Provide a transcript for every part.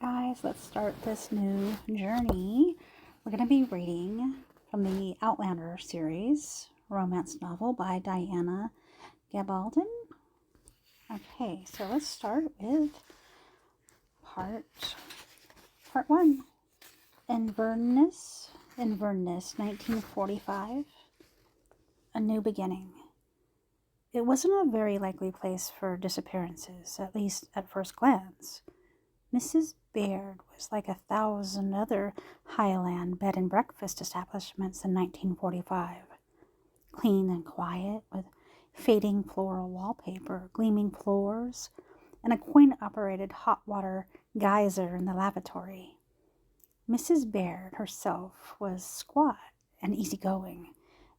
guys, let's start this new journey. We're going to be reading from the Outlander series, romance novel by Diana Gabaldon. Okay, so let's start with part 1. Inverness, 1945. A new beginning. It wasn't a very likely place for disappearances, at least at first glance. Mrs. Baird was like 1,000 other Highland bed and breakfast establishments in 1945. Clean and quiet, with fading floral wallpaper, gleaming floors, and a coin-operated hot water geyser in the lavatory. Mrs. Baird herself was squat and easygoing,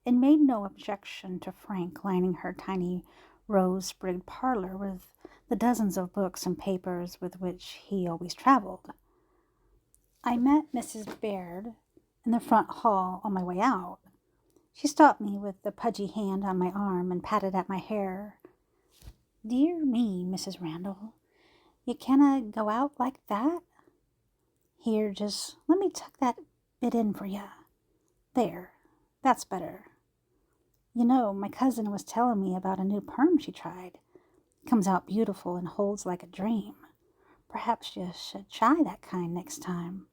and made no objection to Frank lining her tiny rose-sprigged parlor with the dozens of books and papers with which he always traveled. I met Mrs. Baird in the front hall on my way out. She stopped me with the pudgy hand on my arm and patted at my hair. "Dear me, Mrs. Randall, you canna go out like that? Here, just let me tuck that bit in for ya. There, that's better. You know, my cousin was telling me about a new perm she tried. Comes out beautiful and holds like a dream. Perhaps you should try that kind next time."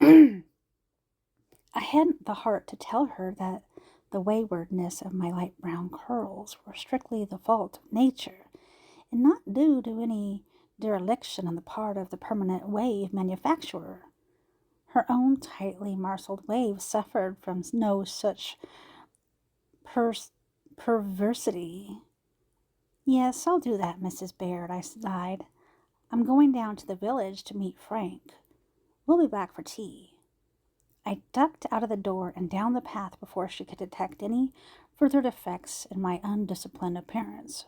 I hadn't the heart to tell her that the waywardness of my light brown curls were strictly the fault of nature, and not due to any dereliction on the part of the permanent wave manufacturer. Her own tightly marshalled wave suffered from no such perversity. "Yes, I'll do that, Mrs. Baird," I sighed. "I'm going down to the village to meet Frank. We'll be back for tea." I ducked out of the door and down the path before she could detect any further defects in my undisciplined appearance.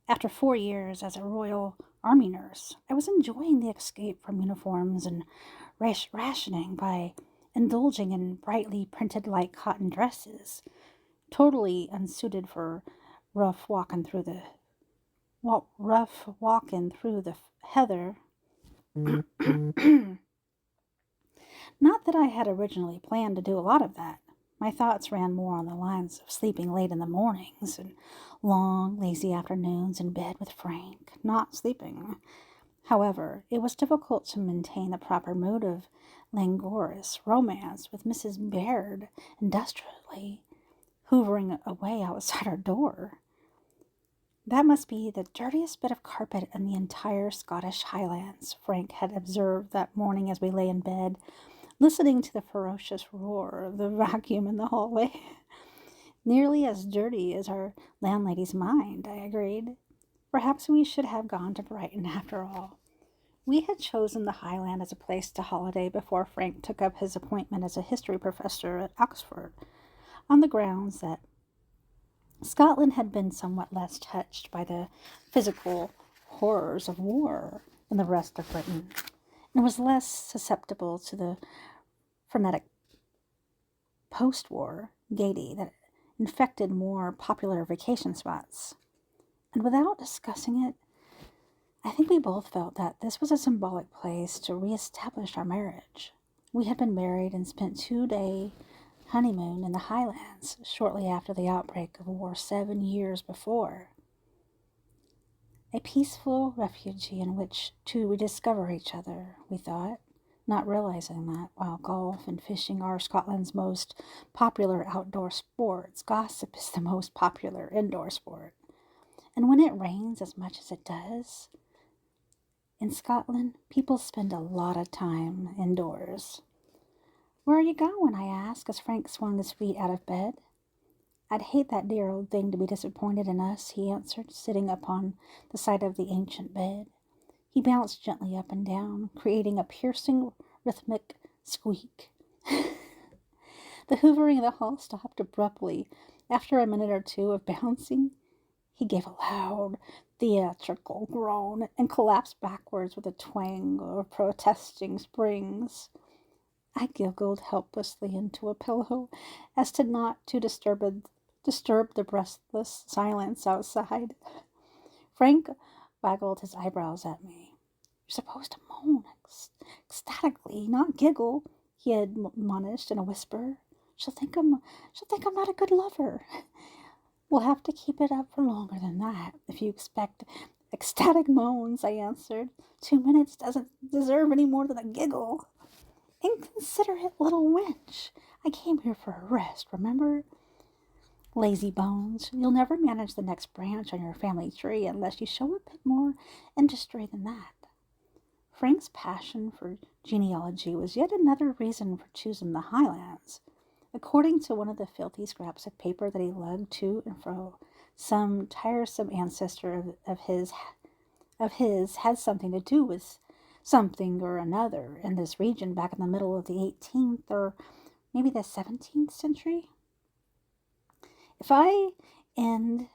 After 4 years as a Royal Army nurse, I was enjoying the escape from uniforms and rationing by indulging in brightly printed light cotton dresses, totally unsuited for rough walking through the heather. Not that I had originally planned to do a lot of that. My thoughts ran more on the lines of sleeping late in the mornings and long, lazy afternoons in bed with Frank, not sleeping. However, it was difficult to maintain the proper mood of languorous romance with Mrs. Baird industriously hoovering away outside our door. "That must be the dirtiest bit of carpet in the entire Scottish Highlands," Frank had observed that morning as we lay in bed, listening to the ferocious roar of the vacuum in the hallway. "Nearly as dirty as our landlady's mind," I agreed. Perhaps we should have gone to Brighton after all. We had chosen the Highland as a place to holiday before Frank took up his appointment as a history professor at Oxford, on the grounds that Scotland had been somewhat less touched by the physical horrors of war than the rest of Britain, and was less susceptible to the frenetic post-war gaiety that infected more popular vacation spots. And without discussing it, I think we both felt that this was a symbolic place to reestablish our marriage. We had been married and spent 2-day honeymoon in the Highlands shortly after the outbreak of war 7 years before. A peaceful refuge in which to rediscover each other, we thought, not realizing that while golf and fishing are Scotland's most popular outdoor sports, gossip is the most popular indoor sport. And when it rains as much as it does, in Scotland, people spend a lot of time indoors. "Where are you going?" I asked as Frank swung his feet out of bed. "I'd hate that dear old thing to be disappointed in us," he answered, sitting upon the side of the ancient bed. He bounced gently up and down, creating a piercing, rhythmic squeak. The hoovering in the hall stopped abruptly. After a minute or two of bouncing, he gave a loud, theatrical groan and collapsed backwards with a twang of protesting springs. I giggled helplessly into a pillow as to not to disturb the breathless silence outside. Frank waggled his eyebrows at me. You're supposed to moan ecstatically, not giggle, he admonished in a whisper. She'll think I'm not a good lover. We'll have to keep it up for longer than that, if you expect ecstatic moans, I answered. 2 minutes doesn't deserve any more than a giggle. Inconsiderate little wench. I came here for a rest, remember? Lazy bones. You'll never manage the next branch on your family tree unless you show a bit more industry than that. Frank's passion for genealogy was yet another reason for choosing the Highlands. According to one of the filthy scraps of paper that he lugged to and fro, some tiresome ancestor of his had something to do with something or another in this region back in the middle of the 18th or maybe the 17th century. If I end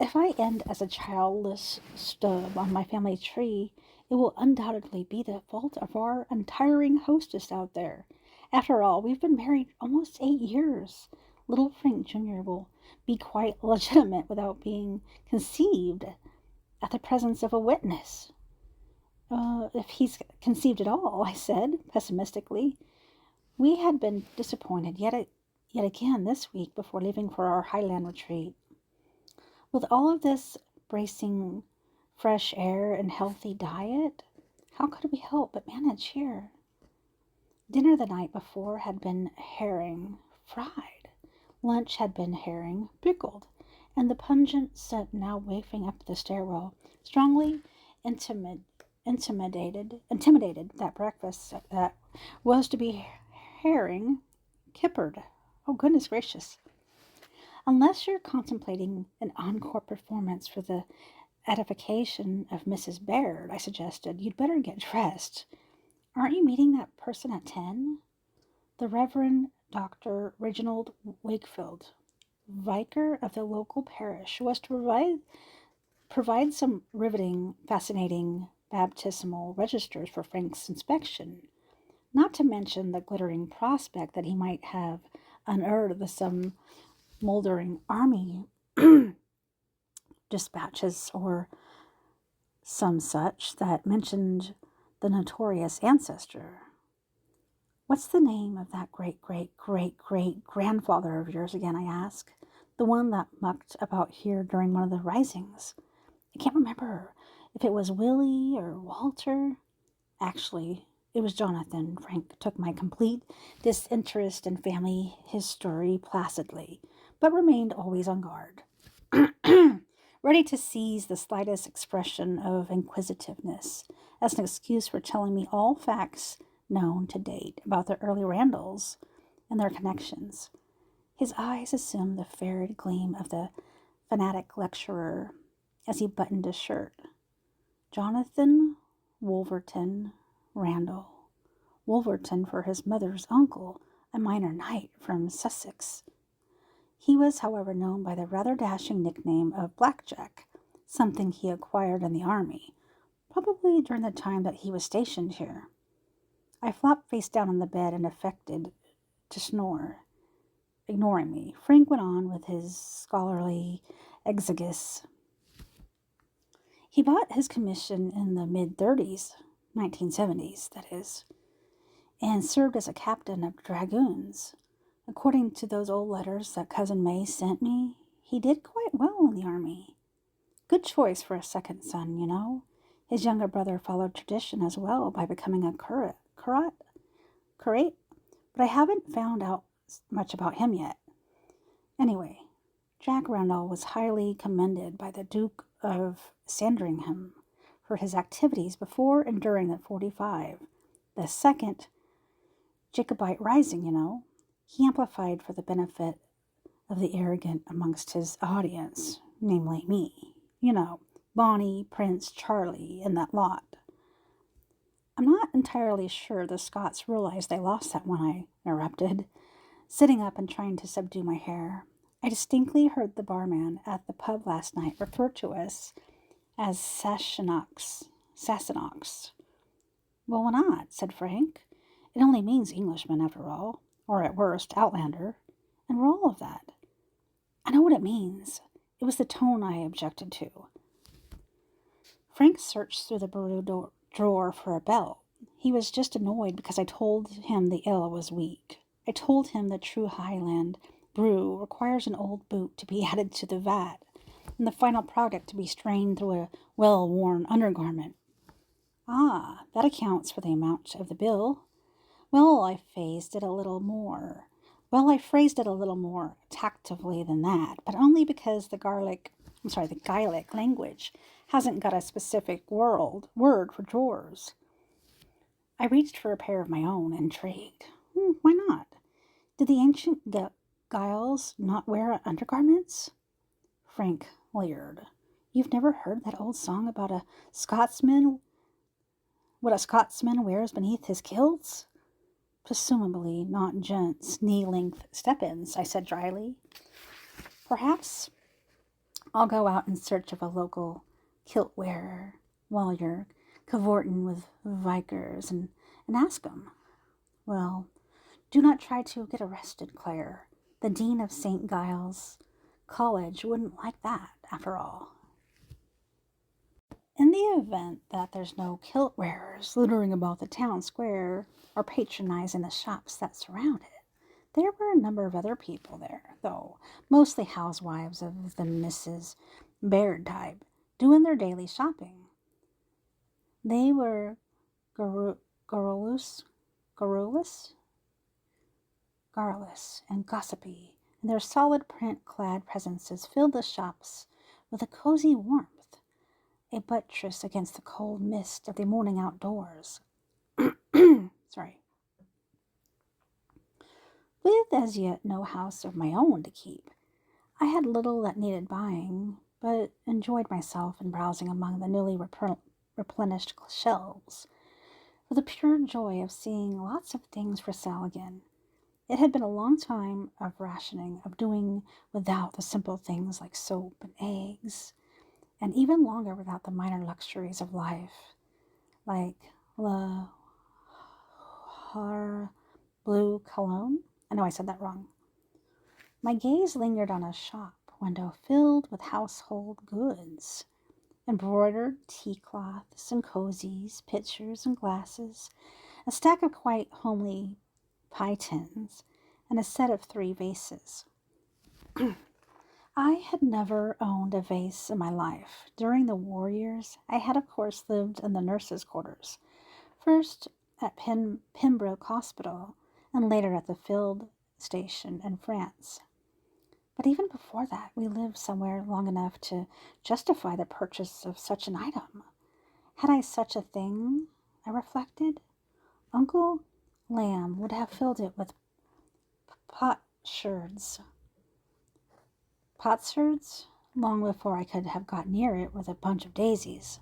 if I end as a childless stub on my family tree, it will undoubtedly be the fault of our untiring hostess out there. After all, we've been married almost 8 years. Little Frank Jr. will be quite legitimate without being conceived at the presence of a witness. If he's conceived at all, I said pessimistically. We had been disappointed yet again this week before leaving for our Highland retreat. With all of this bracing fresh air and healthy diet, how could we help but manage here? Dinner the night before had been herring fried. Lunch had been herring pickled, and the pungent scent now wafting up the stairwell strongly intimidated that breakfast that was to be herring kippered. Oh, goodness gracious. Unless you're contemplating an encore performance for the edification of Mrs. Baird, I suggested, you'd better get dressed. Aren't you meeting that person at 10? The Reverend Dr. Reginald Wakefield, vicar of the local parish, was to provide some riveting, fascinating baptismal registers for Frank's inspection, not to mention the glittering prospect that he might have unearthed some moldering army dispatches or some such that mentioned the notorious ancestor. What's the name of that great-great-great-great-grandfather of yours again, I asked. The one that mucked about here during one of the risings. I can't remember if it was Willie or Walter. Actually, it was Jonathan. Frank took my complete disinterest in family history placidly, but remained always on guard, ready to seize the slightest expression of inquisitiveness as an excuse for telling me all facts known to date about the early Randalls and their connections. His eyes assumed the ferrid gleam of the fanatic lecturer as he buttoned his shirt. Jonathan Wolverton Randall. Wolverton for his mother's uncle, a minor knight from Sussex. He was, however, known by the rather dashing nickname of Blackjack, something he acquired in the army, probably during the time that he was stationed here. I flopped face down on the bed and affected to snore. Ignoring me, Frank went on with his scholarly exegesis. He bought his commission in the mid-30s, 1970s, that is, and served as a captain of dragoons. According to those old letters that Cousin May sent me, he did quite well in the army. Good choice for a second son, you know. His younger brother followed tradition as well by becoming a curate, but I haven't found out much about him yet. Anyway, Jack Randall was highly commended by the Duke of Sandringham for his activities before and during the 45, the second Jacobite rising, you know. He amplified for the benefit of the arrogant amongst his audience, namely me. You know, Bonnie, Prince, Charlie, and that lot. I'm not entirely sure the Scots realized they lost that one, I interrupted, sitting up and trying to subdue my hair. I distinctly heard the barman at the pub last night refer to us as Sassenachs. Well, why not? Said Frank. It only means Englishman, after all, or at worst, outlander, and we're all of that. I know what it means. It was the tone I objected to. Frank searched through the drawer for a belt. He was just annoyed because I told him the ale was weak. I told him the true Highland brew requires an old boot to be added to the vat, and the final product to be strained through a well-worn undergarment. Ah, that accounts for the amount of the bill. Well, I phrased it a little more. I phrased it a little more tactfully than that, but only because the Gaelic language hasn't got a specific word for drawers. I reached for a pair of my own, intrigued. Why not? Did the ancient Giles not wear undergarments? Frank leered. You've never heard that old song about a Scotsman, what a Scotsman wears beneath his kilts? Presumably not gents' knee-length step-ins, I said dryly. Perhaps I'll go out in search of a local kilt wearer while you're cavorting with vikers and ask 'em. Well, do not try to get arrested, Claire. The dean of St. Giles College wouldn't like that, after all. In the event that there's no kilt wearers loitering about the town square or patronizing the shops that surround it, there were a number of other people there, though, mostly housewives of the Mrs. Baird type, doing their daily shopping. They were garrulous and gossipy, and their solid print-clad presences filled the shops with a cozy warmth, a buttress against the cold mist of the morning outdoors. Sorry. With as yet no house of my own to keep, I had little that needed buying, but enjoyed myself in browsing among the newly replenished shelves, for the pure joy of seeing lots of things for sale again. It had been a long time of rationing, of doing without the simple things like soap and eggs, and even longer without the minor luxuries of life, like La Har Blue Cologne. I know I said that wrong. My gaze lingered on a shop window filled with household goods, embroidered tea cloths and cozies, pitchers and glasses, a stack of quite homely pie tins, and a set of 3 vases. I had never owned a vase in my life. During the war years, I had, of course, lived in the nurses' quarters, first at Pembroke Hospital, and later at the field station in France. But even before that, we lived somewhere long enough to justify the purchase of such an item. Had I such a thing, I reflected, Uncle Lamb would have filled it with potsherds long before I could have got near it with a bunch of daisies.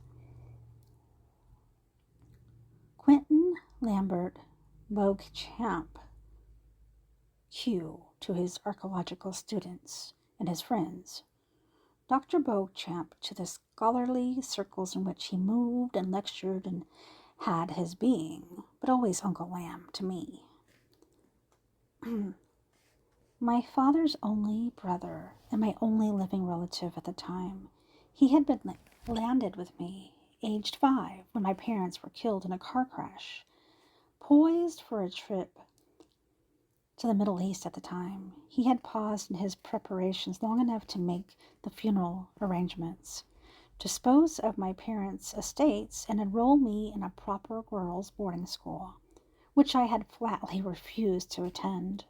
Quentin Lambert Beauchamp, Q, to his archaeological students and his friends. Dr. Beauchamp to the scholarly circles in which he moved and lectured and had his being, but always Uncle Lamb to me. My father's only brother and my only living relative at the time, he had been landed with me, aged 5, when my parents were killed in a car crash. Poised for a trip to the Middle East at the time, he had paused in his preparations long enough to make the funeral arrangements, dispose of my parents' estates, and enroll me in a proper girls' boarding school, which I had flatly refused to attend.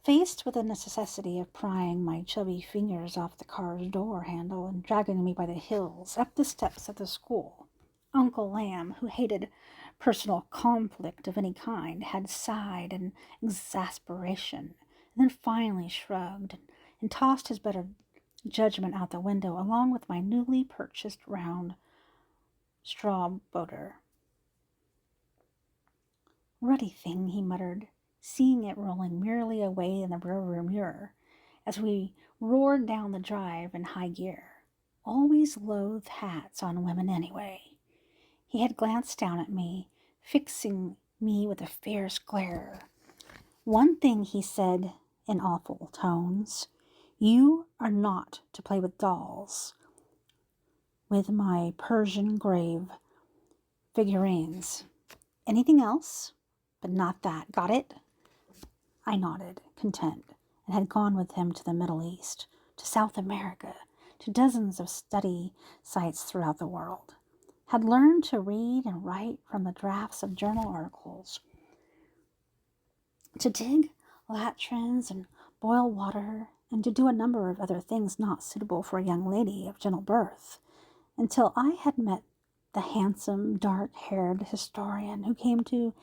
Faced with the necessity of prying my chubby fingers off the car's door handle and dragging me by the heels up the steps of the school, Uncle Lamb, who hated personal conflict of any kind, had sighed in exasperation, and then finally shrugged and tossed his better judgment out the window along with my newly purchased round straw boater. Ruddy thing, he muttered, seeing it rolling merrily away in the rearview mirror as we roared down the drive in high gear. Always loathed hats on women anyway. He had glanced down at me, fixing me with a fierce glare. One thing he said in awful tones, you are not to play with dolls, with my Persian grave figurines. Anything else? But not that. Got it? I nodded, content, and had gone with him to the Middle East, to South America, to dozens of study sites throughout the world. Had learned to read and write from the drafts of journal articles, to dig latrines and boil water, and to do a number of other things not suitable for a young lady of gentle birth, until I had met the handsome, dark-haired historian who came to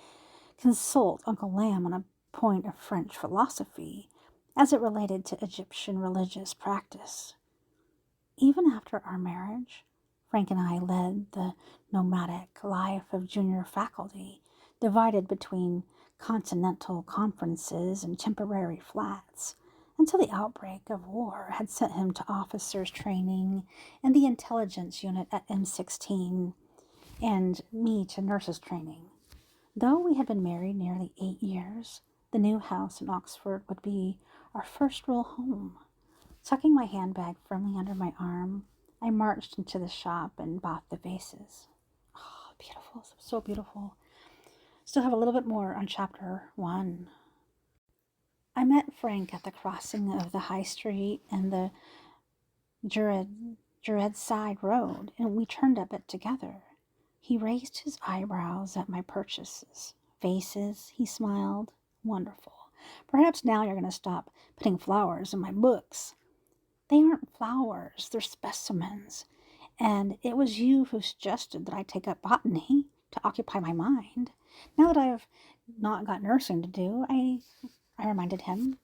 consult Uncle Lamb on a point of French philosophy as it related to Egyptian religious practice. Even after our marriage, Frank and I led the nomadic life of junior faculty, divided between continental conferences and temporary flats, until the outbreak of war had sent him to officers' training and the intelligence unit at M16, and me to nurses' training. Though we had been married nearly 8 years, the new house in Oxford would be our first real home. Tucking my handbag firmly under my arm, I marched into the shop and bought the vases. Oh, beautiful, so beautiful. Still have a little bit more on chapter 1. I met Frank at the crossing of the High Street and the Jared Side Road, and we turned up it together. He raised his eyebrows at my purchases. Vases, he smiled. Wonderful. Perhaps now you're going to stop putting flowers in my books. They aren't flowers, they're specimens. And it was you who suggested that I take up botany to occupy my mind. Now that I've not got nursing to do, I reminded him.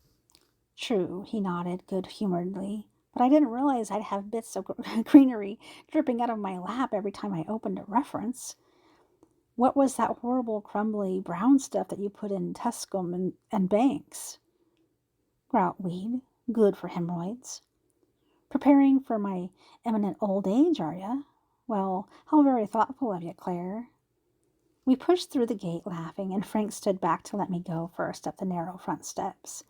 True, he nodded good-humoredly, but I didn't realize I'd have bits of greenery dripping out of my lap every time I opened a reference. What was that horrible crumbly brown stuff that you put in Tusculum and Banks? Groutweed, good for hemorrhoids. Preparing for my imminent old age, are you? Well, how very thoughtful of you, Claire. We pushed through the gate laughing, and Frank stood back to let me go first up the narrow front steps.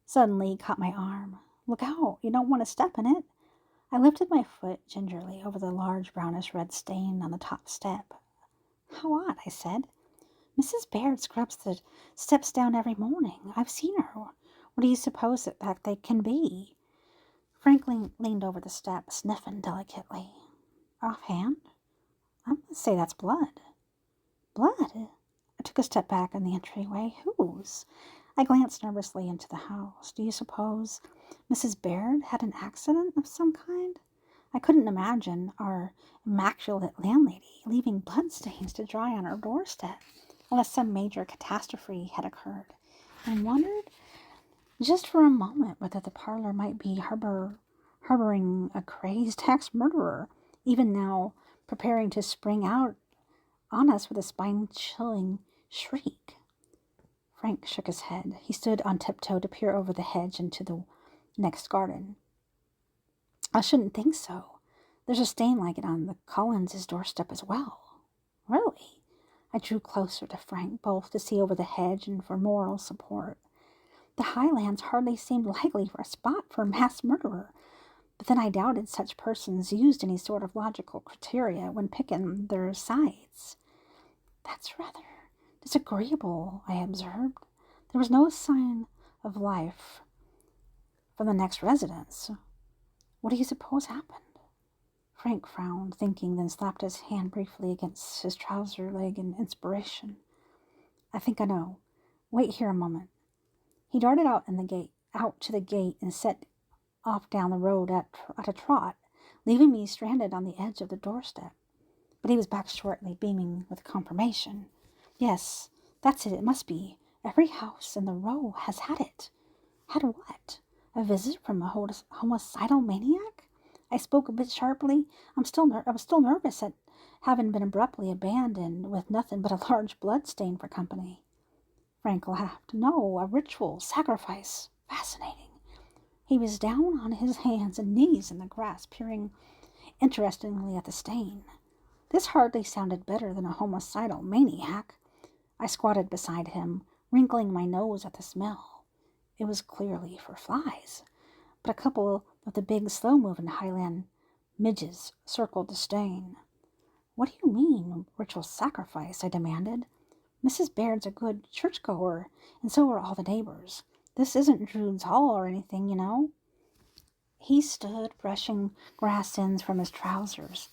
Suddenly he caught my arm. Look out, you don't want to step in it. I lifted my foot gingerly over the large brownish red stain on the top step. How odd, I said. Mrs. Baird scrubs the steps down every morning. I've seen her. What do you suppose that they can be? Franklin leaned over the step, sniffing delicately. Offhand, I'm going to say that's blood. Blood? I took a step back in the entryway. Whose? I glanced nervously into the house. Do you suppose Mrs. Baird had an accident of some kind? I couldn't imagine our immaculate landlady leaving bloodstains to dry on her doorstep, unless some major catastrophe had occurred, and wondered just for a moment whether the parlor might be harboring a crazed ex-murderer, even now preparing to spring out on us with a spine-chilling shriek. Frank shook his head. He stood on tiptoe to peer over the hedge into the next garden. I shouldn't think so. There's a stain like it on the Collins' doorstep as well. Really? I drew closer to Frank, both to see over the hedge and for moral support. The Highlands hardly seemed likely for a spot for a mass murderer, but then I doubted such persons used any sort of logical criteria when picking their sides. That's rather disagreeable, I observed. There was no sign of life from the next residence. What do you suppose happened? Frank frowned, thinking, then slapped his hand briefly against his trouser leg in inspiration. I think I know. Wait here a moment. He darted out to the gate and set off down the road at a trot, leaving me stranded on the edge of the doorstep. But he was back shortly, beaming with confirmation. Yes, that's it. It must be. Every house in the row has had it. Had what? A visit from a homicidal maniac? I spoke a bit sharply. I was still nervous at having been abruptly abandoned with nothing but a large bloodstain for company. Frank laughed. No, a ritual sacrifice. Fascinating. He was down on his hands and knees in the grass, peering interestingly at the stain. This hardly sounded better than a homicidal maniac. I squatted beside him, wrinkling my nose at the smell. It was clearly for flies, but a couple of the big, slow-moving Highland midges circled the stain. What do you mean, ritual sacrifice? I demanded. Mrs. Baird's a good churchgoer, and so are all the neighbors. This isn't Druid's Hall or anything, you know. He stood, brushing grass ends from his trousers.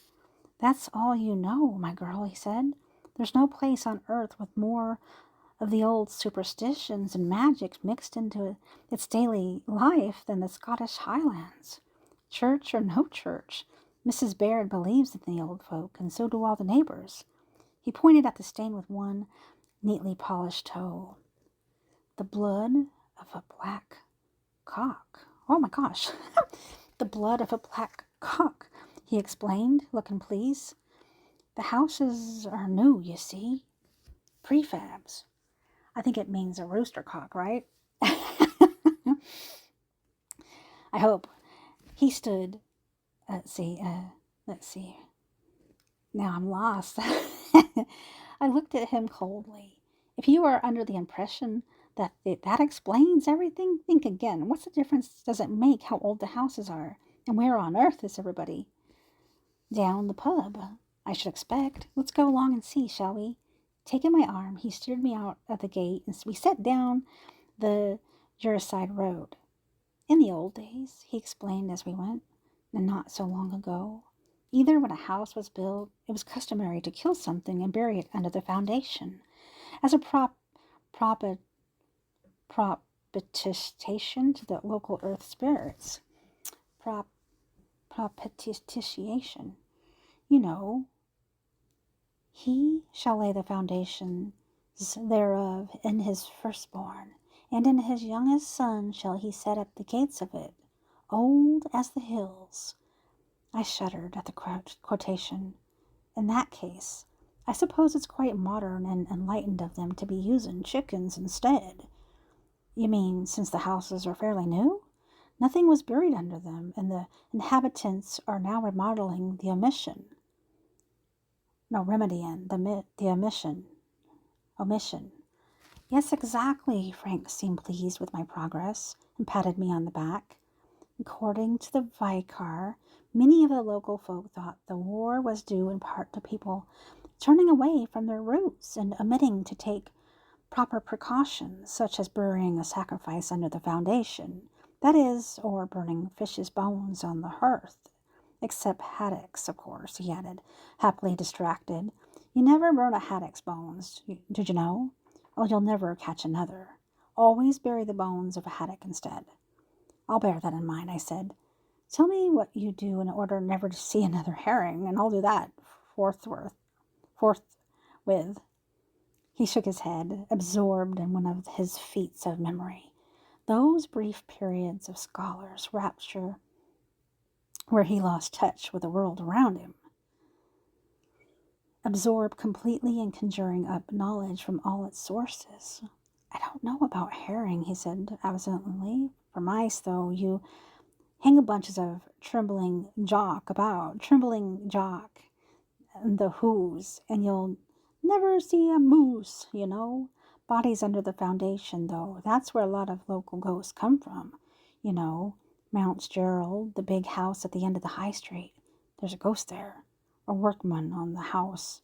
That's all you know, my girl, he said. There's no place on earth with more of the old superstitions and magic mixed into its daily life than the Scottish Highlands. Church or no church, Mrs. Baird believes in the old folk, and so do all the neighbors. He pointed at the stain with one neatly polished toe. The blood of a black cock. Oh my gosh. The blood of a black cock, he explained, looking pleased. The houses are new, you see. Prefabs. I think it means a rooster cock, right? I hope. He stood. Let's see. Now I'm lost. I looked at him coldly. If you are under the impression that explains everything, think again. What's the difference does it make how old the houses are? And where on earth is everybody? Down the pub, I should expect. Let's go along and see, shall we? Taking my arm, he steered me out of the gate, and we set down the Juraside Road. In the old days, he explained as we went, and not so long ago, either when a house was built, it was customary to kill something and bury it under the foundation, as a propitiation to the local earth spirits. Propitiation. You know, he shall lay the foundations thereof in his firstborn, and in his youngest son shall he set up the gates of it, old as the hills. I shuddered at the quotation. In that case, I suppose it's quite modern and enlightened of them to be using chickens instead. You mean since the houses are fairly new? Nothing was buried under them, and the inhabitants are now remodeling the omission. No, remedying the omission. Yes, exactly. Frank seemed pleased with my progress and patted me on the back. According to the vicar, many of the local folk thought the war was due in part to people turning away from their roots and omitting to take proper precautions, such as burying a sacrifice under the foundation, that is, or burning fish's bones on the hearth. Except haddocks, of course, he added, happily distracted. You never burn a haddock's bones, did you know? Oh, you'll never catch another. Always bury the bones of a haddock instead. I'll bear that in mind, I said. Tell me what you do in order never to see another herring, and I'll do that forthwith. He shook his head, absorbed in one of his feats of memory. Those brief periods of scholar's rapture where he lost touch with the world around him. Absorbed completely in conjuring up knowledge from all its sources. I don't know about herring, he said absently. For mice, though, you hang a bunches of trembling jock, and the whoos, and you'll never see a moose, you know. Bodies under the foundation, though. That's where a lot of local ghosts come from. You know, Mount Gerald, the big house at the end of the high street. There's a ghost there. A workman on the house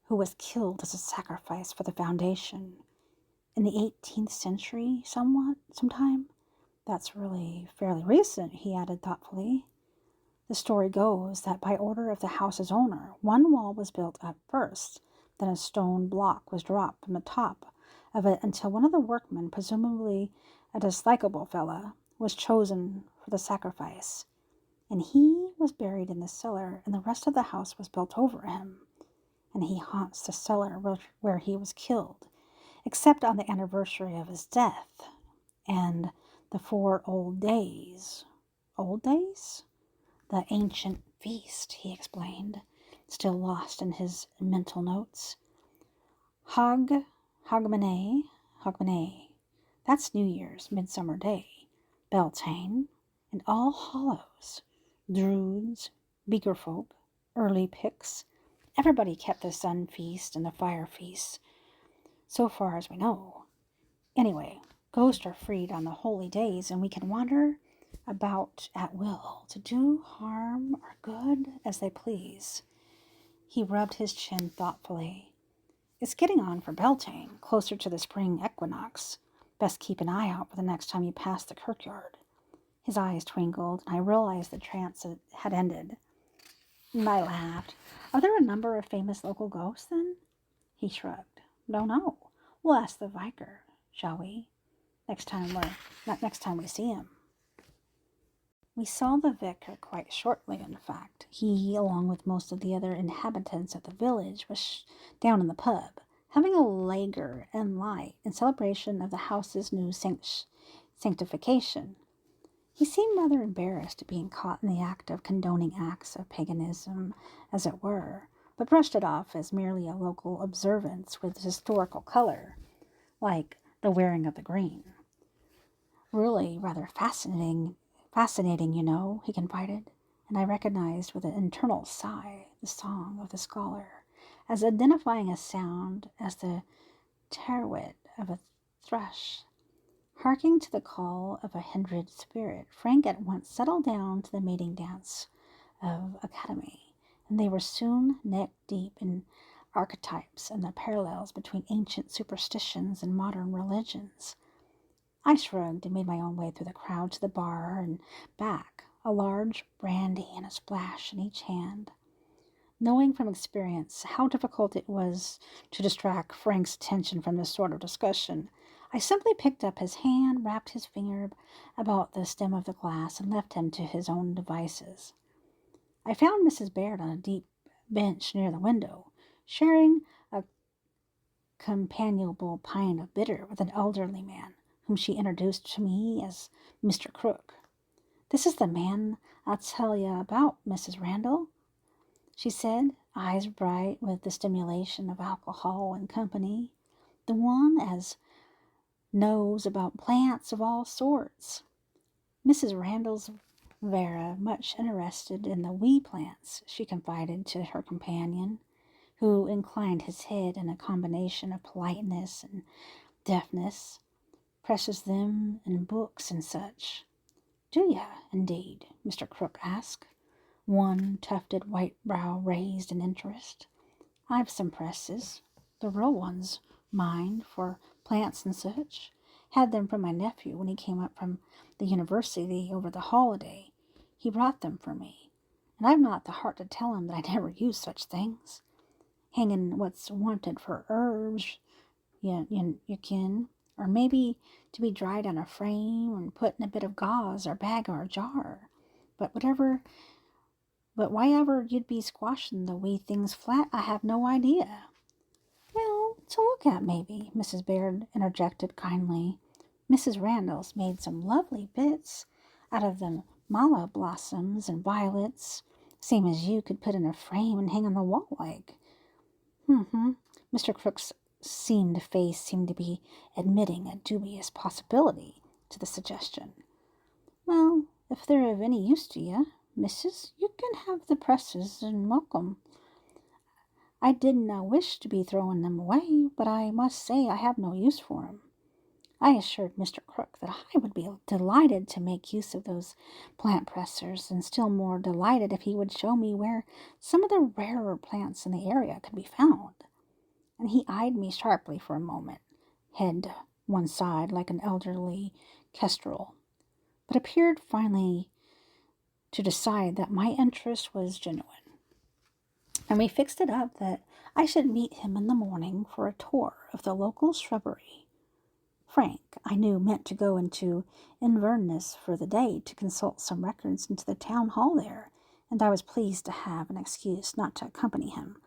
who was killed as a sacrifice for the foundation. In the 18th century, sometime. That's really fairly recent, he added thoughtfully. The story goes that by order of the house's owner, one wall was built up first, then a stone block was dropped from the top of it until one of the workmen, presumably a dislikable fella, was chosen for the sacrifice. And he was buried in the cellar, and the rest of the house was built over him. And he haunts the cellar where he was killed, except on the anniversary of his death, and the 4 old days. Old days? The ancient feast, he explained, still lost in his mental notes. Hogmanay. That's New Year's, Midsummer Day. Beltane, and All Hallows. Druids, beaker folk, early picks. Everybody kept the sun feast and the fire feast, so far as we know. Anyway, ghosts are freed on the holy days, and we can wander about at will to do harm or good as they please. He rubbed his chin thoughtfully. It's getting on for Beltane, closer to the spring equinox. Best keep an eye out for the next time you pass the kirkyard. His eyes twinkled, and I realized the trance had ended. And I laughed. Are there a number of famous local ghosts, then? He shrugged. Don't know. We'll ask the vicar, shall we? Next time we see him. We saw the vicar quite shortly, in fact. He, along with most of the other inhabitants of the village, was down in the pub, having a lager and light in celebration of the house's new sanctification. He seemed rather embarrassed at being caught in the act of condoning acts of paganism, as it were, but brushed it off as merely a local observance with historical color, like the wearing of the green. Really rather fascinating, he confided, and I recognized with an internal sigh the song of the scholar, as identifying a sound as the teruit of a thrush. Harking to the call of a kindred spirit, Frank at once settled down to the mating dance of Academy, and they were soon neck-deep in archetypes and the parallels between ancient superstitions and modern religions. I shrugged and made my own way through the crowd to the bar and back, a large brandy and a splash in each hand. Knowing from experience how difficult it was to distract Frank's attention from this sort of discussion, I simply picked up his hand, wrapped his finger about the stem of the glass, and left him to his own devices. I found Mrs. Baird on a deep bench near the window, sharing a companionable pint of bitter with an elderly man, whom she introduced to me as Mr. Crook. This is the man I'll tell you about, Mrs. Randall, she said, eyes bright with the stimulation of alcohol and company. The one as knows about plants of all sorts. Mrs. Randall's Vera much interested in the wee plants, she confided to her companion, who inclined his head in a combination of politeness and deafness. Presses them in books and such. Do ya, indeed? Mr. Crook asked, one tufted white brow raised in interest. I've some presses, the real ones, mind, for plants and such. Had them from my nephew when he came up from the university over the holiday. He brought them for me, and I've not the heart to tell him that I never use such things. Hanging what's wanted for herbs, you kin, or maybe to be dried on a frame and put in a bit of gauze or bag or jar. But why ever you'd be squashing the wee things flat, I have no idea. Well, to look at, maybe, Mrs. Baird interjected kindly. Mrs. Randall's made some lovely bits out of them mala blossoms and violets, same as you could put in a frame and hang on the wall like. Mr. Crook's face seemed to be admitting a dubious possibility to the suggestion. Well, if they're of any use to you, missus, you can have the presses and welcome. I didn't wish to be throwing them away, but I must say I have no use for 'em. I assured Mr. Crook that I would be delighted to make use of those plant pressers, and still more delighted if he would show me where some of the rarer plants in the area could be found. And he eyed me sharply for a moment, head to one side like an elderly kestrel, but appeared finally to decide that my interest was genuine. And we fixed it up that I should meet him in the morning for a tour of the local shrubbery. Frank, I knew, meant to go into Inverness for the day to consult some records into the town hall there, and I was pleased to have an excuse not to accompany him.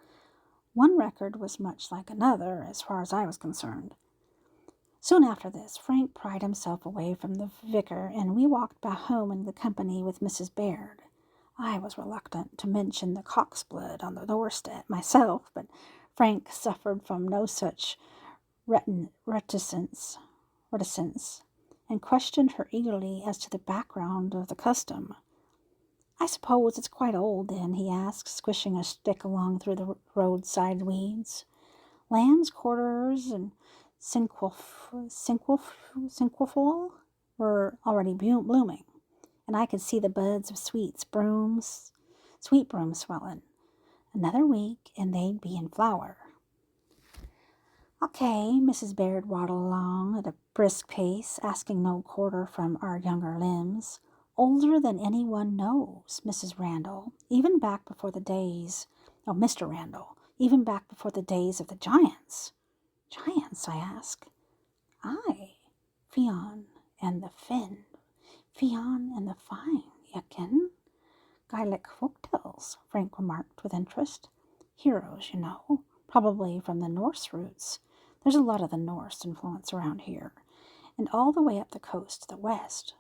One record was much like another, as far as I was concerned. Soon after this, Frank pried himself away from the vicar, and we walked back home in the company with Mrs. Baird. I was reluctant to mention the cock's blood on the doorstep myself, but Frank suffered from no such reticence, and questioned her eagerly as to the background of the custom. I suppose it's quite old, then, he asked, squishing a stick along through the roadside weeds. Lamb's quarters and cinquefoil were already blooming, and I could see the buds of sweet broom swelling, Another week, and they'd be in flower. Okay, Mrs. Baird waddled along at a brisk pace, asking no quarter from our younger limbs. Older than anyone knows, Mrs. Randall, even back before the days, oh, Mr. Randall, even back before the days of the giants. Giants, I ask. Aye, Fionn and the Finn, Fionn and the Fine, ye ken. Gaelic folktales, Frank remarked with interest. Heroes, you know, probably from the Norse roots. There's a lot of the Norse influence around here, and all the way up the coast to the west.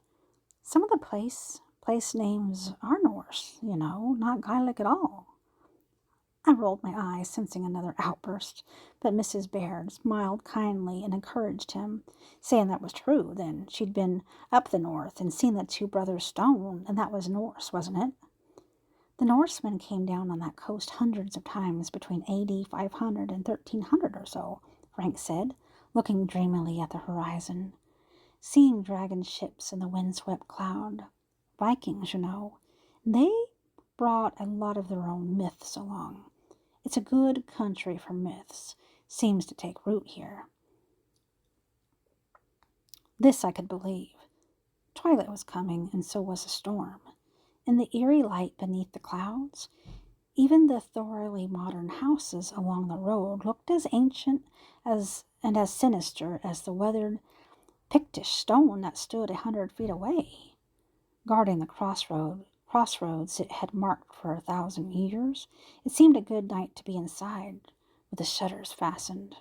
Some of the place names are Norse, you know, not Gaelic at all. I rolled my eyes, sensing another outburst, but Mrs. Baird smiled kindly and encouraged him, saying that was true. Then she'd been up the north and seen the two brothers stone, and that was Norse, wasn't it? The Norsemen came down on that coast hundreds of times between AD 500 and 1300 or so, Frank said, looking dreamily at the horizon. Seeing dragon ships in the windswept cloud. Vikings, you know. They brought a lot of their own myths along. It's a good country for myths. Seems to take root here. This I could believe. Twilight was coming, and so was a storm. In the eerie light beneath the clouds, even the thoroughly modern houses along the road looked as ancient as sinister as the weathered Pictish stone that stood 100 feet away, guarding the crossroads it had marked for 1,000 years. It seemed a good night to be inside, with the shutters fastened.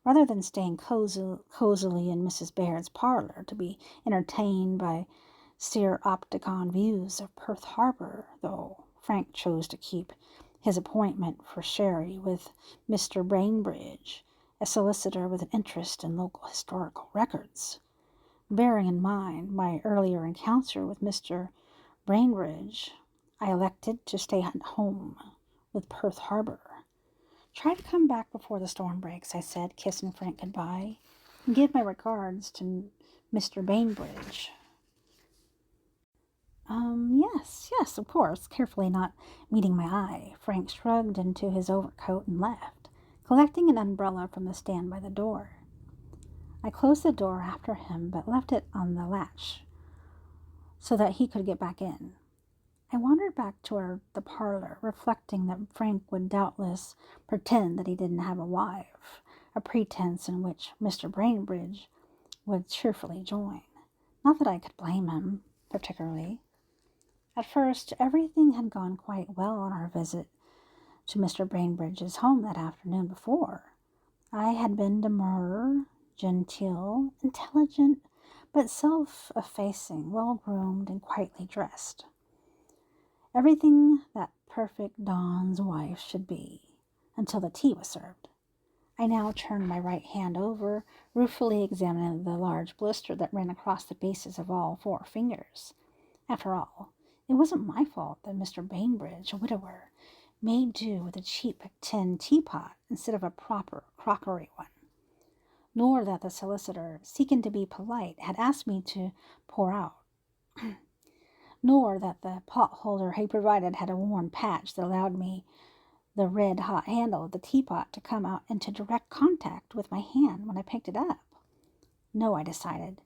Rather than staying cozily in Mrs. Baird's parlor to be entertained by stereopticon views of Perth Harbor, though Frank chose to keep his appointment for sherry with Mr. Bainbridge, a solicitor with an interest in local historical records. Bearing in mind my earlier encounter with Mr. Bainbridge, I elected to stay at home with Perth Harbor. Try to come back before the storm breaks, I said, kissing Frank goodbye, and give my regards to Mr. Bainbridge. Yes, of course, carefully not meeting my eye. Frank shrugged into his overcoat and left, collecting an umbrella from the stand by the door. I closed the door after him, but left it on the latch so that he could get back in. I wandered back toward the parlor, reflecting that Frank would doubtless pretend that he didn't have a wife, a pretense in which Mr. Bainbridge would cheerfully join. Not that I could blame him, particularly. At first, everything had gone quite well on our visit to Mr. Bainbridge's home that afternoon before. I had been demure, genteel, intelligent, but self-effacing, well-groomed, and quietly dressed. Everything that perfect Dawn's wife should be, until the tea was served. I now turned my right hand over, ruefully examining the large blister that ran across the bases of all 4 fingers. After all, it wasn't my fault that Mr. Bainbridge, a widower, made do with a cheap tin teapot instead of a proper crockery one, nor that the solicitor, seeking to be polite, had asked me to pour out, nor that the pot holder he provided had a worn patch that allowed me the red-hot handle of the teapot to come out into direct contact with my hand when I picked it up. No, I decided.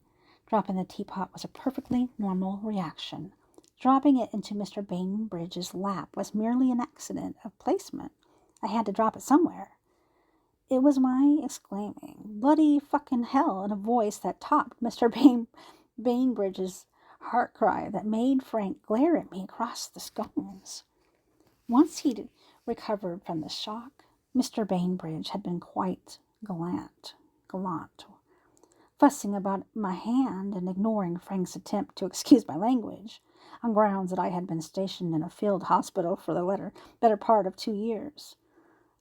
Dropping the teapot was a perfectly normal reaction. Dropping it into Mr. Bainbridge's lap was merely an accident of placement. I had to drop it somewhere. It was my exclaiming, "Bloody fucking hell," in a voice that topped Mr. Bainbridge's heart cry that made Frank glare at me across the scones. Once he'd recovered from the shock, Mr. Bainbridge had been quite gallant, fussing about my hand and ignoring Frank's attempt to excuse my language, on grounds that I had been stationed in a field hospital for the better part of 2 years.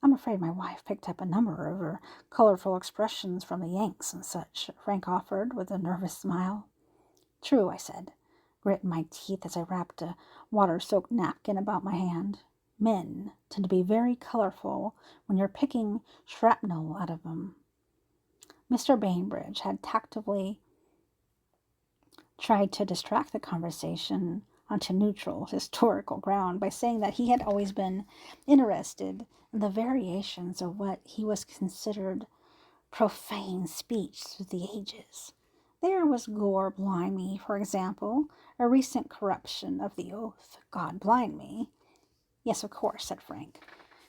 I'm afraid my wife picked up a number of her colorful expressions from the Yanks and such, Frank offered with a nervous smile. True, I said, gritting my teeth as I wrapped a water-soaked napkin about my hand. Men tend to be very colorful when you're picking shrapnel out of them. Mr. Bainbridge had tactfully tried to distract the conversation onto neutral historical ground by saying that he had always been interested in the variations of what he was considered profane speech through the ages. There was gore blimey, for example, a recent corruption of the oath, God blind me. Yes, of course, said Frank,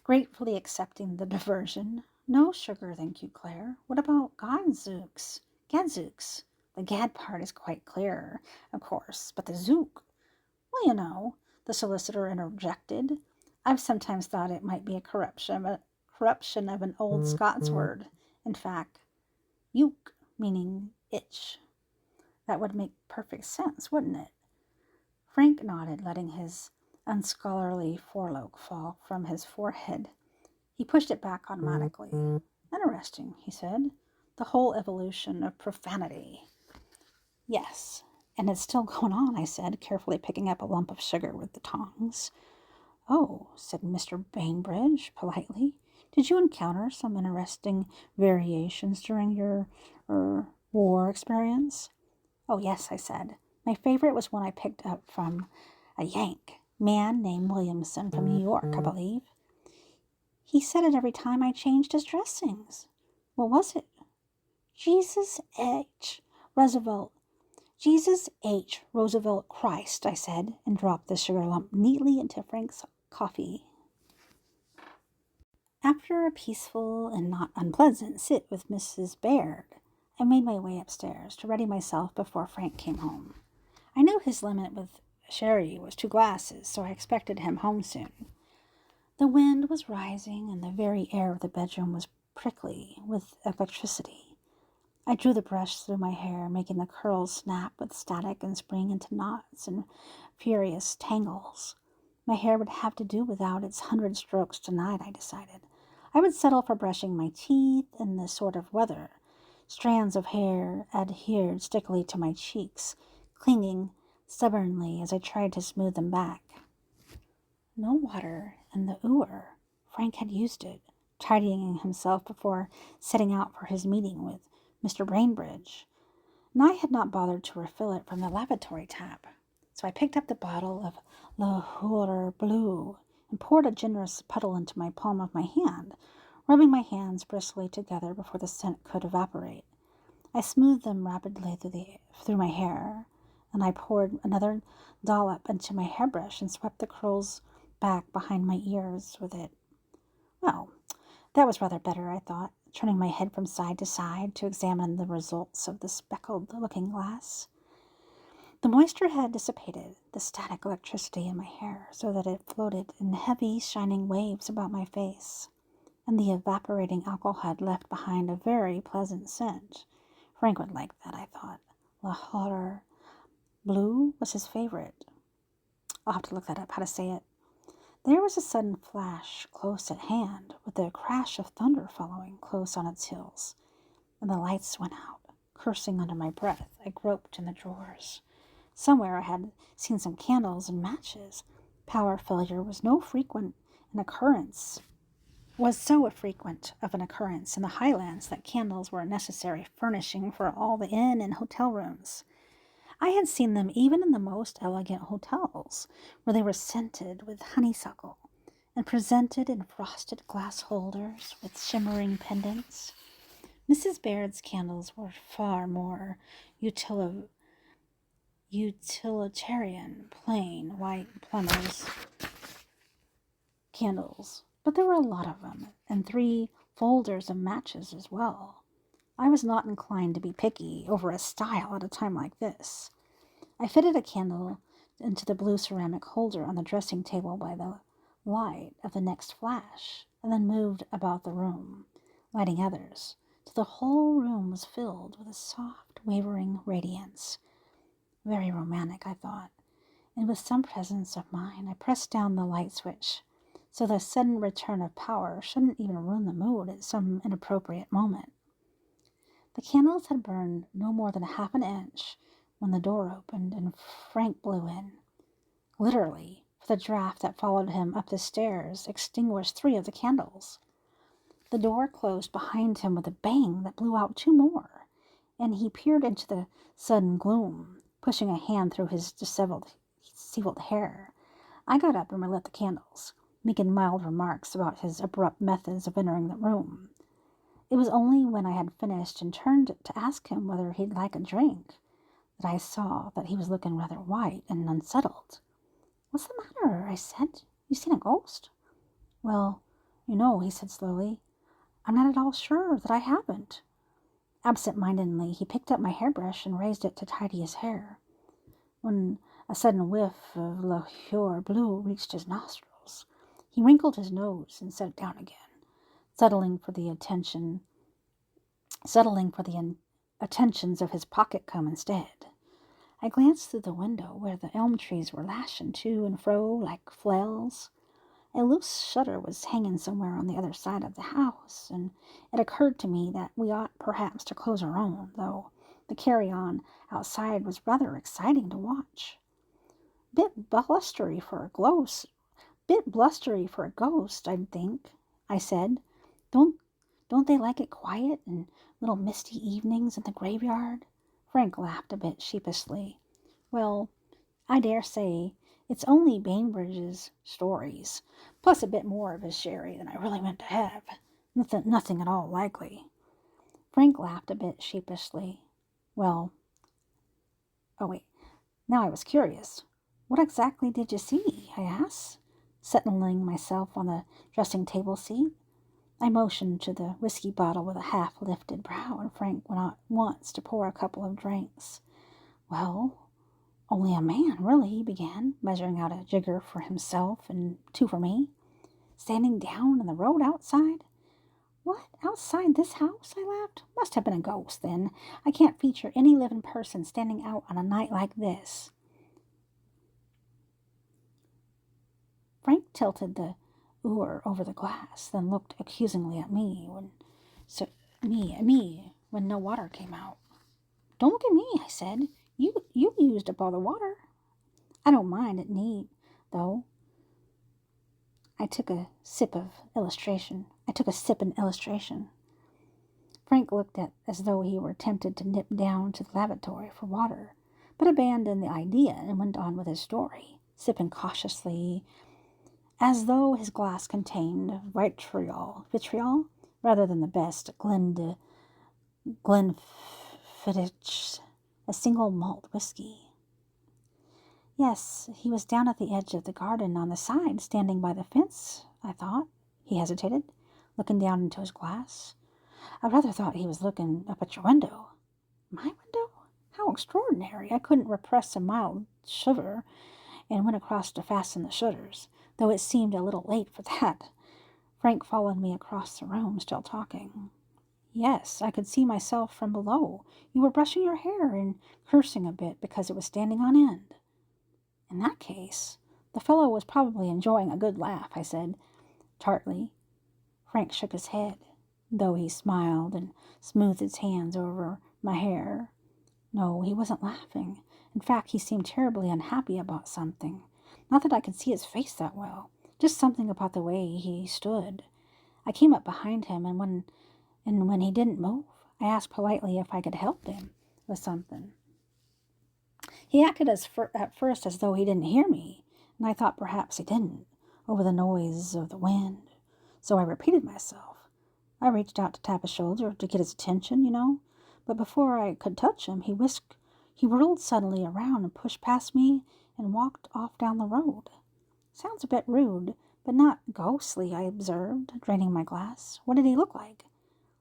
gratefully accepting the diversion. No sugar, thank you, Claire. What about Gadzooks? Gadzooks. The gad part is quite clear, of course, but the zook. Well, you know, the solicitor interjected. I've sometimes thought it might be a corruption of an old Scots word. In fact, uke, meaning itch. That would make perfect sense, wouldn't it? Frank nodded, letting his unscholarly forelock fall from his forehead. He pushed it back automatically. Interesting, he said. The whole evolution of profanity. Yes, and it's still going on, I said, carefully picking up a lump of sugar with the tongs. Oh, said Mr. Bainbridge politely. Did you encounter some interesting variations during your war experience? Oh, yes, I said. My favorite was one I picked up from a Yank, man named Williamson from New York, I believe. He said it every time I changed his dressings. What was it? Jesus H. Roosevelt. Jesus H. Roosevelt Christ, I said, and dropped the sugar lump neatly into Frank's coffee. After a peaceful and not unpleasant sit with Mrs. Baird, I made my way upstairs to ready myself before Frank came home. I knew his limit with sherry was 2 glasses, so I expected him home soon. The wind was rising, and the very air of the bedroom was prickly with electricity. I drew the brush through my hair, making the curls snap with static and spring into knots and furious tangles. My hair would have to do without its 100 strokes tonight, I decided. I would settle for brushing my teeth in this sort of weather. Strands of hair adhered stickily to my cheeks, clinging stubbornly as I tried to smooth them back. No water in the ewer. Frank had used it, tidying himself before setting out for his meeting with Mr. Bainbridge, and I had not bothered to refill it from the lavatory tap. So I picked up the bottle of Lahore Blue and poured a generous puddle into my palm of my hand, rubbing my hands briskly together before the scent could evaporate. I smoothed them rapidly through my hair, and I poured another dollop into my hairbrush and swept the curls back behind my ears with it. Well, that was rather better, I thought, turning my head from side to side to examine the results of the speckled looking glass. The moisture had dissipated the static electricity in my hair so that it floated in heavy, shining waves about my face, and the evaporating alcohol had left behind a very pleasant scent. Frank would like that, I thought. Lahore Blue was his favorite. I'll have to look that up, how to say it. There was a sudden flash close at hand, with a crash of thunder following close on its heels, and the lights went out. Cursing under my breath, I groped in the drawers. Somewhere I had seen some candles and matches. Power failure was so frequent of an occurrence in the Highlands that candles were a necessary furnishing for all the inn and hotel rooms. I had seen them even in the most elegant hotels, where they were scented with honeysuckle and presented in frosted glass holders with shimmering pendants. Mrs. Baird's candles were far more utilitarian, plain white plumbers' candles, but there were a lot of them, and 3 folders of matches as well. I was not inclined to be picky over a style at a time like this. I fitted a candle into the blue ceramic holder on the dressing table by the light of the next flash, and then moved about the room, lighting others, till the whole room was filled with a soft, wavering radiance. Very romantic, I thought, and with some presence of mind, I pressed down the light switch, so the sudden return of power shouldn't even ruin the mood at some inappropriate moment. The candles had burned no more than half an inch when the door opened and Frank blew in. Literally, for the draft that followed him up the stairs extinguished 3 of the candles. The door closed behind him with a bang that blew out 2 more, and he peered into the sudden gloom, pushing a hand through his disheveled disheveled hair. I got up and relit the candles, making mild remarks about his abrupt methods of entering the room. It was only when I had finished and turned to ask him whether he'd like a drink that I saw that he was looking rather white and unsettled. "What's the matter?" I said. "You seen a ghost?" "Well, he said slowly, "I'm not at all sure that I haven't." Absent-mindedly, he picked up my hairbrush and raised it to tidy his hair, when a sudden whiff of liqueur bleu reached his nostrils. He wrinkled his nose and set it down again, settling for the attentions of his pocket comb instead. I glanced through the window where the elm trees were lashing to and fro like flails. A loose shutter was hanging somewhere on the other side of the house, and it occurred to me that we ought perhaps to close our own, though the carry-on outside was rather exciting to watch. Bit blustery for a ghost, I'd think," I said. Don't they like it quiet and little misty evenings in the graveyard?" Frank laughed a bit sheepishly. "Well, I dare say it's only Bainbridge's stories, plus a bit more of his sherry than I really meant to have. Nothing at all likely." Frank laughed a bit sheepishly. "Well, oh wait, now I was curious. What exactly did you see?" I asked, settling myself on the dressing-table seat. I motioned to the whiskey bottle with a half-lifted brow, and Frank went on at once to pour a couple of drinks. "Well, only a man, really," he began, measuring out a jigger for himself and two for me. "Standing down in the road outside." "What, outside this house?" I laughed. "Must have been a ghost, then. I can't feature any living person standing out on a night like this." Frank tilted the oar over the glass, then looked accusingly at me when no water came out. "Don't look at me," I said. You used up all the water." "I don't mind it neat, though." I took a sip in illustration. Frank looked as though he were tempted to nip down to the lavatory for water, but abandoned the idea and went on with his story, sipping cautiously, as though his glass contained vitriol rather than the best Glenfiddich, a single malt whiskey. "Yes, he was down at the edge of the garden on the side, standing by the fence, I thought." He hesitated, looking down into his glass. "I rather thought he was looking up at your window." "My window? How extraordinary!" I couldn't repress a mild shiver and went across to fasten the shutters, though it seemed a little late for that. Frank followed me across the room, still talking. "Yes, I could see myself from below. You were brushing your hair and cursing a bit because it was standing on end." "In that case, the fellow was probably enjoying a good laugh," I said tartly. Frank shook his head, though he smiled and smoothed his hands over my hair. "No, he wasn't laughing. In fact, he seemed terribly unhappy about something. Not that I could see his face that well, just something about the way he stood. I came up behind him, and when he didn't move, I asked politely if I could help him with something. He acted at first as though he didn't hear me, and I thought perhaps he didn't, over the noise of the wind. So I repeated myself. I reached out to tap his shoulder to get his attention, but before I could touch him, he whirled suddenly around and pushed past me and walked off down the road. Sounds a bit rude, but not ghostly, I observed, draining my glass. What did he look like?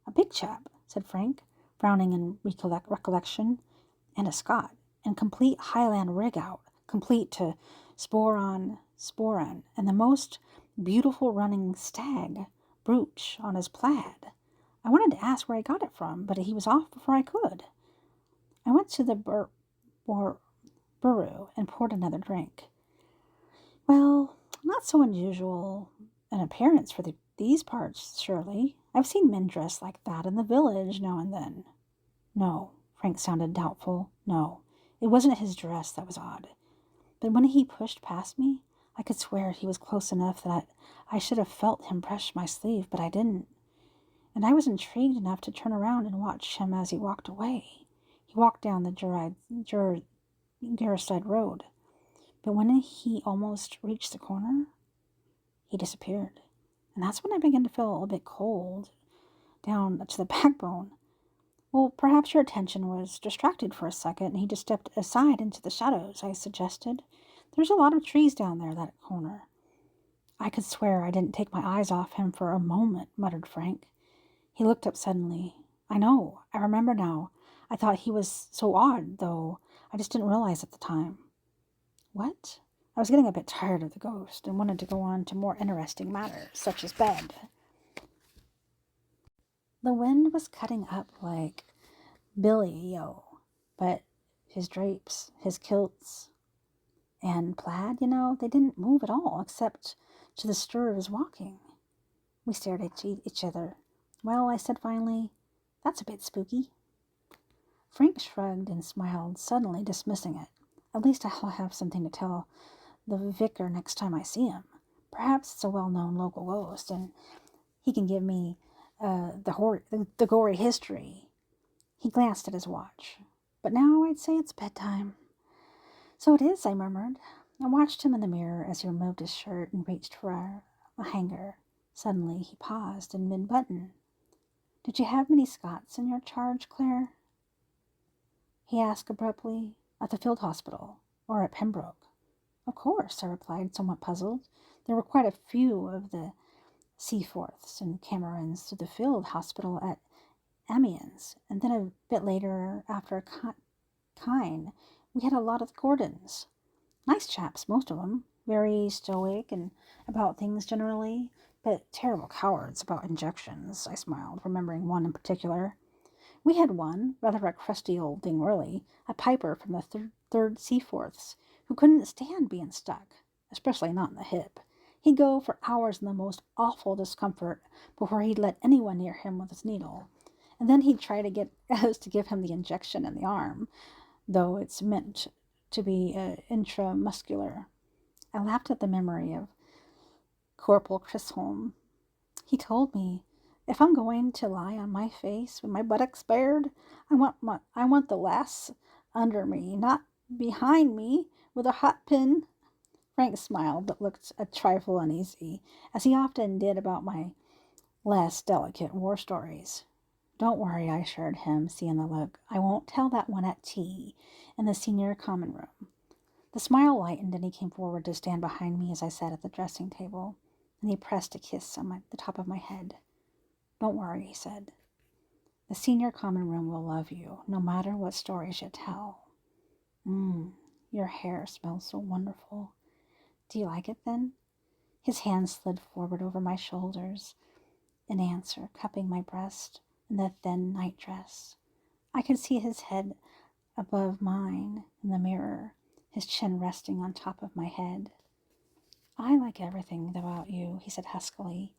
"A big chap," said Frank, frowning in recollection, "and a Scot, in complete Highland rig-out, complete to sporan, and the most beautiful running stag brooch on his plaid. I wanted to ask where he got it from, but he was off before I could." I went to the bureau and poured another drink. "Well, not so unusual an appearance for these parts, surely. I've seen men dressed like that in the village now and then." "No," Frank sounded doubtful. "No, it wasn't his dress that was odd. But when he pushed past me, I could swear he was close enough that I should have felt him brush my sleeve, but I didn't. And I was intrigued enough to turn around and watch him as he walked away. He walked down the Garricide Road. But when he almost reached the corner, he disappeared. And that's when I began to feel a bit cold down to the backbone. Well, perhaps your attention was distracted for a second and he just stepped aside into the shadows, I suggested. There's a lot of trees down there, that corner. I could swear I didn't take my eyes off him for a moment, muttered Frank. He looked up suddenly. I know, I remember now. I thought he was so odd, though. I just didn't realize at the time. What? I was getting a bit tired of the ghost and wanted to go on to more interesting matters, such as bed. The wind was cutting up like Billy-o, but his drapes, his kilts, and plaid, they didn't move at all, except to the stir of his walking. We stared at each other. Well, I said finally, that's a bit spooky. Frank shrugged and smiled, suddenly dismissing it. At least I'll have something to tell the vicar next time I see him. Perhaps it's a well-known local ghost, and he can give me the gory history. He glanced at his watch. But now I'd say it's bedtime. So it is, I murmured. I watched him in the mirror as he removed his shirt and reached for a hanger. Suddenly he paused in mid-button. Did you have many Scots in your charge, Claire? He asked abruptly. At the field hospital, or at Pembroke. Of course, I replied, somewhat puzzled. There were quite a few of the Seaforths and Camerons to the field hospital at Amiens, and then a bit later, after Kyne, we had a lot of the Gordons. Nice chaps, most of them, very stoic and about things generally, but terrible cowards about injections, I smiled, remembering one in particular. We had one, rather a crusty old thing really, a piper from the third Seaforths, who couldn't stand being stuck, especially not in the hip. He'd go for hours in the most awful discomfort before he'd let anyone near him with his needle. And then he'd try to get us to give him the injection in the arm, though it's meant to be intramuscular. I laughed at the memory of Corporal Chisholm. He told me, if I'm going to lie on my face with my buttocks bared, I want the lass under me, not behind me, with a hot pin. Frank smiled, but looked a trifle uneasy, as he often did about my less delicate war stories. Don't worry, I assured him, seeing the look. I won't tell that one at tea in the senior common room. The smile lightened, and he came forward to stand behind me as I sat at the dressing table, and he pressed a kiss on the top of my head. Don't worry, he said. The senior common room will love you, no matter what stories you tell. Your hair smells so wonderful. Do you like it then? His hand slid forward over my shoulders, in answer, cupping my breast in the thin nightdress. I could see his head above mine in the mirror, his chin resting on top of my head. I like everything about you, he said huskily.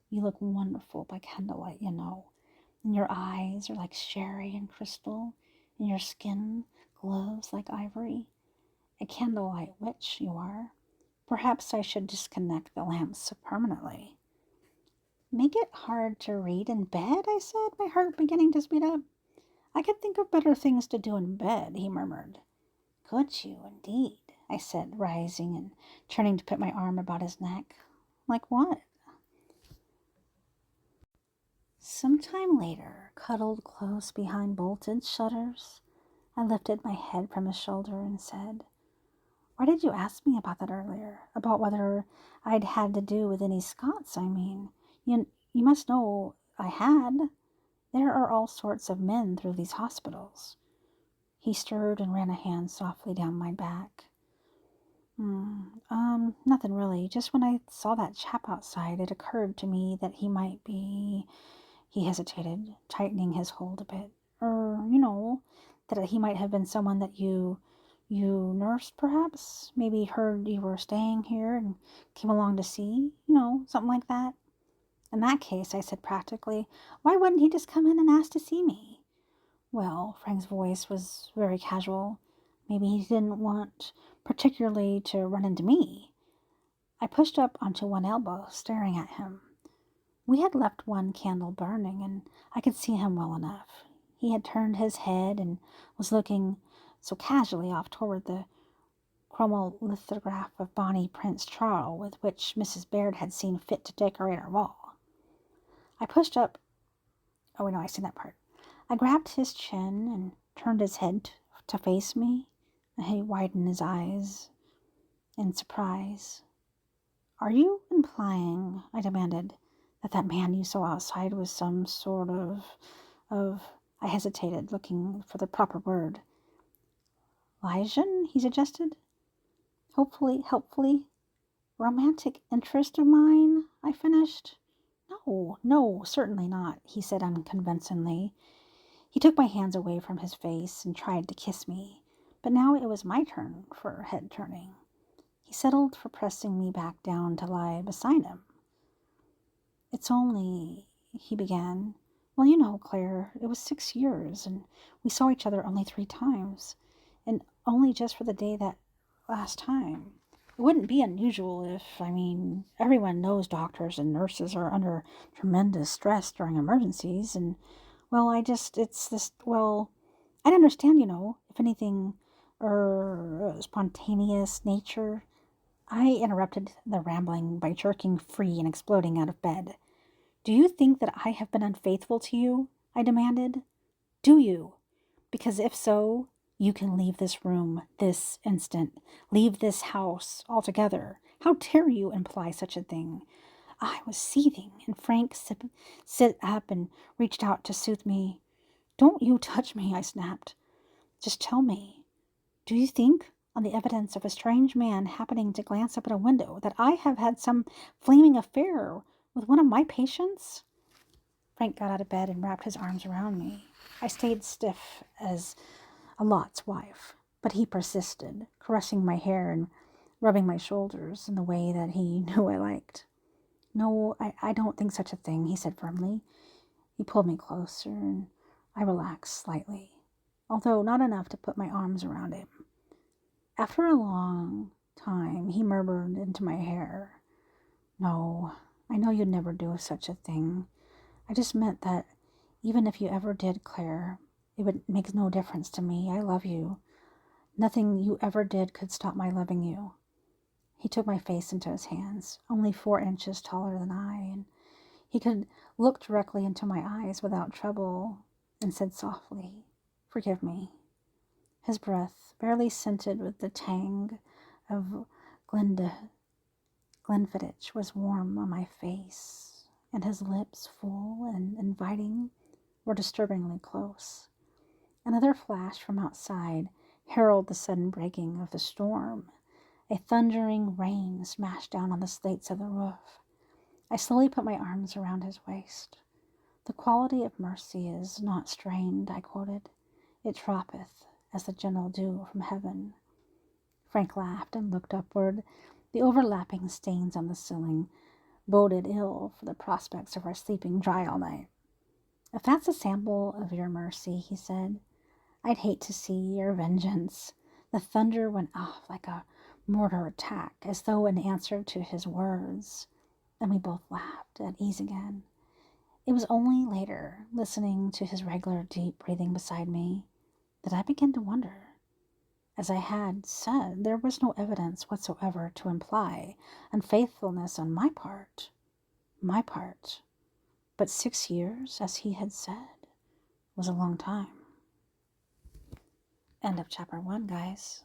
You look wonderful by candlelight, and your eyes are like sherry and crystal, and your skin glows like ivory. A candlelight witch you are. Perhaps I should disconnect the lamps permanently. Make it hard to read in bed, I said, my heart beginning to speed up. I could think of better things to do in bed, he murmured. Could you, indeed? I said, rising and turning to put my arm about his neck. Like what? Sometime later, cuddled close behind bolted shutters, I lifted my head from his shoulder and said, why did you ask me about that earlier? About whether I'd had to do with any Scots, I mean. You must know I had. There are all sorts of men through these hospitals. He stirred and ran a hand softly down my back. Nothing really. Just when I saw that chap outside, it occurred to me that he might be... He hesitated, tightening his hold a bit. That he might have been someone that you nursed, perhaps? Maybe heard you were staying here and came along to see? Something like that. In that case, I said practically, why wouldn't he just come in and ask to see me? Well, Frank's voice was very casual. Maybe he didn't want particularly to run into me. I pushed up onto one elbow, staring at him. We had left one candle burning, and I could see him well enough. He had turned his head and was looking so casually off toward the chromolithograph of Bonnie Prince Charles with which Mrs. Baird had seen fit to decorate our wall. I pushed up. Oh, no, I seen that part. I grabbed his chin and turned his head to face me, and he widened his eyes in surprise. Are you implying, I demanded, that man you saw outside was some sort of... I hesitated, looking for the proper word. Liaison, he suggested. Helpfully, romantic interest of mine, I finished. No, certainly not, he said unconvincingly. He took my hands away from his face and tried to kiss me, but now it was my turn for head turning. He settled for pressing me back down to lie beside him. It's only, he began. Well, you know, Claire, it was 6 years, and we saw each other only 3 times, and only just for the day that last time. It wouldn't be unusual if, everyone knows doctors and nurses are under tremendous stress during emergencies, and, well, I'd understand, if anything, spontaneous nature. I interrupted the rambling by jerking free and exploding out of bed. Do you think that I have been unfaithful to you? I demanded. Do you? Because if so, you can leave this room this instant. Leave this house altogether. How dare you imply such a thing? I was seething, and Frank sit up and reached out to soothe me. Don't you touch me, I snapped. Just tell me. Do you think, on the evidence of a strange man happening to glance up at a window, that I have had some flaming affair with one of my patients? Frank got out of bed and wrapped his arms around me. I stayed stiff as a Lot's wife, but he persisted, caressing my hair and rubbing my shoulders in the way that he knew I liked. No, I don't think such a thing, he said firmly. He pulled me closer, and I relaxed slightly, although not enough to put my arms around him. After a long time, he murmured into my hair, No, I know you'd never do such a thing. I just meant that even if you ever did, Claire, it would make no difference to me. I love you. Nothing you ever did could stop my loving you. He took my face into his hands, only 4 inches taller than I, and he could look directly into my eyes without trouble, and said softly, Forgive me. His breath, barely scented with the tang of Glenfiddich, was warm on my face, and his lips, full and inviting, were disturbingly close. Another flash from outside heralded the sudden breaking of the storm. A thundering rain smashed down on the slates of the roof. I slowly put my arms around his waist. The quality of mercy is not strained, I quoted. It droppeth as the gentle dew from heaven. Frank laughed and looked upward. The overlapping stains on the ceiling boded ill for the prospects of our sleeping dry all night. If that's a sample of your mercy, he said, I'd hate to see your vengeance. The thunder went off like a mortar attack, as though in answer to his words. Then we both laughed at ease again. It was only later, listening to his regular deep breathing beside me, that I began to wonder. As I had said, there was no evidence whatsoever to imply unfaithfulness on my part. But 6 years, as he had said, was a long time. End of chapter 1, guys.